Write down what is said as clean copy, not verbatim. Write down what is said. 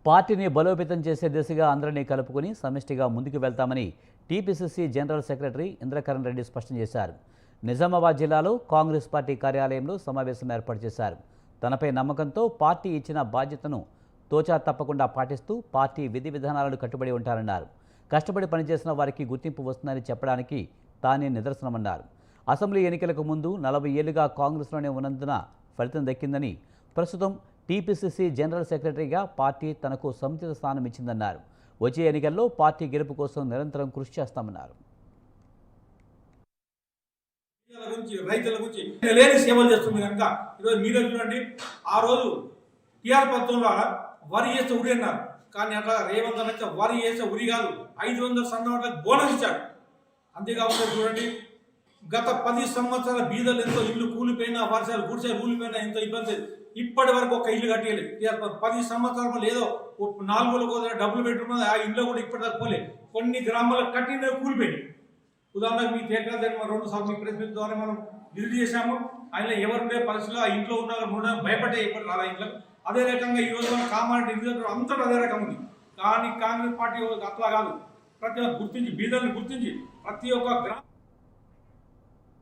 పార్టీని బలోపేతం చేసే దిశగా అందరినీ కలుపుకుని సమిష్టిగా ముందుకు వెళ్తామని TPCC general secretary Indrakaran Reddy స్పష్టం చేశారు. నిజామాబాద్ జిల్లాలో కాంగ్రెస్ పార్టీ కార్యాలయంలో సమావేశం ఏర్పాటు చేశారు. తనపై నమ్మకంతో పార్టీ ఇచ్చిన బాధ్యతను తోచా తప్పకుండా పాటిస్తూ పార్టీ విధి విధానాలను కట్టుబడి ఉంటారన్నారు. కష్టపడి పనిచేసిన వారికి గుర్తింపు వస్తుందని చెప్పడానికి తానే నిదర్శనమన్నారు. అసెంబ్లీ ఎన్నికలకు ముందు 40 ఏళ్లుగా కాంగ్రెస్లోనే ఉన్నందున ఫలితం దక్కిందని, ప్రస్తుతం టీపీసీసీ జనరల్ సెక్రటరీగా పార్టీ తనకు సముచిత స్థానం ఇచ్చిందన్నారు. వచ్చే ఎన్నికల్లో పార్టీ గెలుపు కోసం నిరంతరం కృషి చేస్తామన్నారు. రైతుల గురించి లేని సేవలు చేస్తుంది కనుక ఈరోజు మీరే చూడండి. ఆ రోజు టీఆర్ ప్రభుత్వంలో వరి చేస్తే ఉరి అన్నారు, కానీ అట్లా రేవంత్ అయితే వరి చేస్తే ఉరి కాదు 500 సన్నవాళ్ళకి బోనస్ ఇచ్చాడు. అంతేకాకుండా చూడండి, గత 10 సంవత్సరాల బీదలు ఎంతో ఇల్లు కూలిపోయినా, వర్షాలు గుడిసెలు కూలిపోయినా ఎంతో ఇబ్బంది, ఇప్పటి వరకు ఒక ఇల్లు కట్టేయలేదు. 10 సంవత్సరాలు ఏదో 4 కోసం డబ్బులు పెట్టుకున్నది, ఆ ఇల్లు కూడా ఇప్పటిదాకా పోలే. కొన్ని గ్రామాలకు కట్టిన కూలిపోయింది. ఉదాహరణకు మీ తేకల 2 సార్లు మీ ప్రెస్ మీట్ ద్వారా మనం విజిట్ చేశాము. ఆయన ఎవరుండే పరిస్థితుల్లో ఆ ఇంట్లో ఉన్న భయపడే ఇప్పటి రాలా ఇంట్లో. అదే రకంగా ఈరోజు మన కామారెడ్డి రిజర్వ్ అంతా అదే రకం ఉంది. కానీ కాంగ్రెస్ పార్టీ అట్లా కాదు, ప్రతి ఒక్క గుర్తించి బీదర్ని గుర్తించి ప్రతి ఒక్క గ్రామం